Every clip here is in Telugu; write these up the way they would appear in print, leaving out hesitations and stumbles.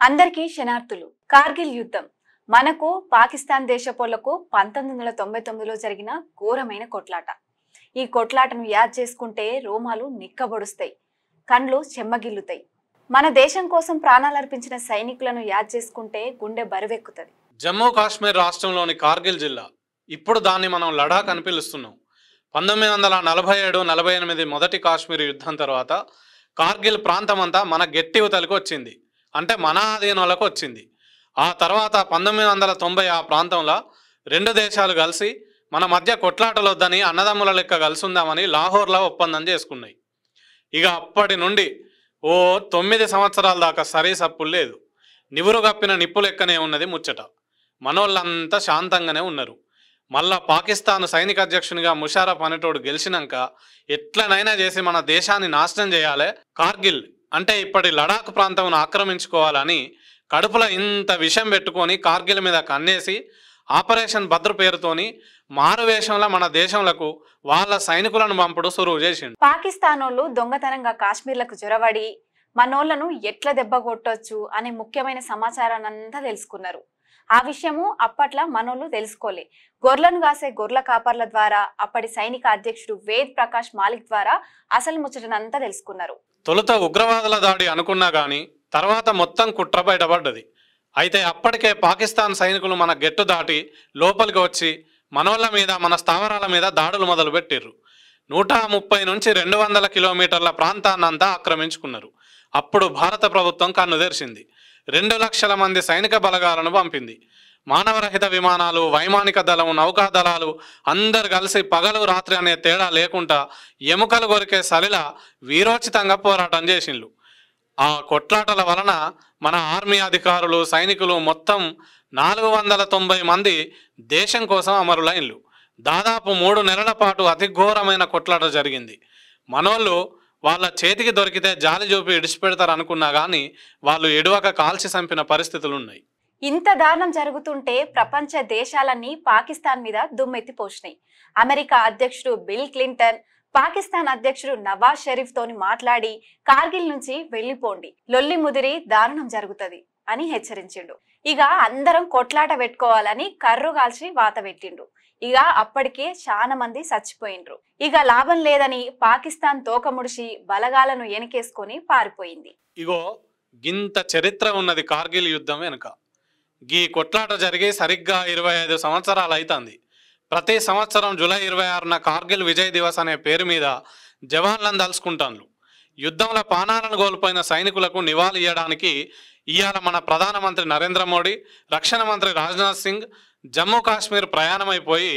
అందరికీ శనార్థులు. కార్గిల్ యుద్ధం మనకు పాకిస్తాన్ దేశపోళ్లకు 1999లో జరిగిన ఘోరమైన కొట్లాట. ఈ కొట్లాటను యాద్ చేసుకుంటే రోమాలు నిక్కబొడుస్తాయి, కండ్లు చెమ్మగిల్లుతాయి. మన దేశం కోసం ప్రాణాలర్పించిన సైనికులను యాద్ చేసుకుంటే గుండె బరువెక్కుతది. జమ్మూ కాశ్మీర్ రాష్ట్రంలోని కార్గిల్ జిల్లా, ఇప్పుడు దాన్ని మనం లడాక్ అని పిలుస్తున్నాం. 1947-48 మొదటి కాశ్మీర్ యుద్ధం తర్వాత కార్గిల్ ప్రాంతమంతా మన గట్టి యువతలకు వచ్చింది, అంటే మన ఆధీనంలోకి వచ్చింది. ఆ తర్వాత 1990 ఆ ప్రాంతంలో రెండు దేశాలు కలిసి మన మధ్య కొట్లాటలొద్దని అన్నదమ్ముల లెక్క కలిసి ఉందామని లాహోర్లో ఒప్పందం చేసుకున్నాయి. ఇక అప్పటి నుండి 9 సంవత్సరాల దాకా సప్పులు లేదు. నివురు కప్పిన నిప్పు లెక్కనే ఉన్నది ముచ్చట. మనోళ్ళంతా శాంతంగానే ఉన్నారు. మళ్ళా పాకిస్తాన్ సైనిక అధ్యక్షునిగా ముషారఫ్ అనేటోడు గెలిచినాక ఎట్లనైనా చేసి మన దేశాన్ని నాశనం చేయాలి, కార్గిల్ అంటే ఇప్పటి లడాక్ ప్రాంతం ఆక్రమించుకోవాలని కడుపులో ఇంత విషం పెట్టుకొని కార్గిల్ మీద కన్నేసి ఆపరేషన్ భద్ర పేరుతోని మారువేషంలో మన దేశంలకు వాళ్ళ సైనికులను పంపుడు సురువు చేసిండు. పాకిస్తానోళ్ళు దొంగతనంగా కాశ్మీర్లకు జొరవడి మనోళ్లను ఎట్లా దెబ్బ కొట్టొచ్చు అనే ముఖ్యమైన సమాచారాన్ని అంతా తెలుసుకున్నారు. ఆ విషయము అప్పట్లో మనోళ్ళు తెలుసుకోలే. గొర్రెలను కాసే గొర్రెల కాపర్ల ద్వారా అప్పటి సైనిక అధ్యక్షుడు వేద్ ప్రకాష్ మాలిక్ ద్వారా అసలు ముచ్చటనంతా తెలుసుకున్నారు. తొలుత ఉగ్రవాదుల దాడి అనుకున్నా గానీ తర్వాత మొత్తం కుట్ర బయటపడ్డది. అయితే అప్పటికే పాకిస్తాన్ సైనికులు మన గెట్టు దాటి లోపలికి వచ్చి మనోళ్ళ మీద, మన స్థావరాల మీద దాడులు మొదలుపెట్టిర్రు. 130 నుంచి 200 కిలోమీటర్ల ప్రాంతాన్నంతా ఆక్రమించుకున్నారు. అప్పుడు భారత ప్రభుత్వం కన్ను తెరిచింది. 2 లక్షల మంది సైనిక బలగాలను పంపింది. మానవరహిత విమానాలు, వైమానిక దళం, నౌకా దళాలు అందరు కలిసి పగలు రాత్రి అనే తేడా లేకుండా ఎముకలు కొరికే సలిలా వీరోచితంగా పోరాటం చేసిండ్రు. ఆ కొట్లాటల వలన మన ఆర్మీ అధికారులు, సైనికులు మొత్తం 490 మంది దేశం కోసం అమరులైన్లు. దాదాపు 3 నెలల పాటు అతి ఘోరమైన కొట్లాట జరిగింది. మనోళ్ళు వాళ్ళ చేతికి దొరికితే జాలి చూపి ఇడిచిపెడతారు అనుకున్నా కానీ వాళ్ళు ఎడువక కాల్చి చంపిన పరిస్థితులు ఉన్నాయి. ఇంత దారుణం జరుగుతుంటే ప్రపంచ దేశాలన్నీ పాకిస్తాన్ మీద దుమ్మెత్తి పోసినాయి. అమెరికా అధ్యక్షుడు బిల్ క్లింటన్ పాకిస్తాన్ అధ్యక్షుడు నవాజ్ షరీఫ్ తోని మాట్లాడి కార్గిల్ నుంచి వెళ్లిపోండి, లొల్లి ముదిరి దారుణం జరుగుతుంది అని హెచ్చరించిండు. ఇక అందరం కొట్లాట పెట్టుకోవాలని కర్రు కాల్చి వాత పెట్టిండు. ఇక అప్పటికే చాలా మంది చచ్చిపోయిండ్రు. ఇక లాభం లేదని పాకిస్తాన్ తోక ముడిచి బలగాలను ఎనికేసుకొని పారిపోయింది. ఇగో గింత చరిత్ర ఉన్నది కార్గిల్ యుద్ధం వెనుక. గీ కొట్లాట జరిగి సరిగ్గా 25 సంవత్సరాలు అవుతుంది. ప్రతి సంవత్సరం జూలై 26న కార్గిల్ విజయ్ దివస్ అనే పేరు మీద జవాన్లను తలుసుకుంటాను. యుద్ధంలో ప్రాణాలను కోల్పోయిన సైనికులకు నివాళి ఇవ్వడానికి ఇవాళ మన ప్రధానమంత్రి నరేంద్ర మోడీ, రక్షణ మంత్రి రాజ్నాథ్ సింగ్ జమ్మూ కాశ్మీర్ ప్రయాణమైపోయి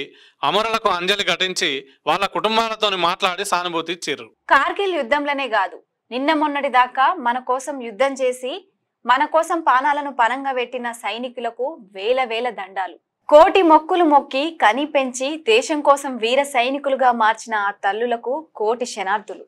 అమరులకు అంజలి ఘటించి వాళ్ళ కుటుంబాలతో మాట్లాడి సానుభూతి ఇచ్చిర్రు. కార్గిల్ యుద్ధంలోనే కాదు, నిన్న మొన్నటి దాకా మన కోసం యుద్ధం చేసి మన కోసం ప్రాణాలను పణంగా పెట్టిన సైనికులకు వేల దండాలు. కోటి మొక్కులు మొక్కి కని పెంచి దేశం కోసం వీర సైనికులుగా మార్చిన ఆ తల్లులకు కోటి శనార్థులు.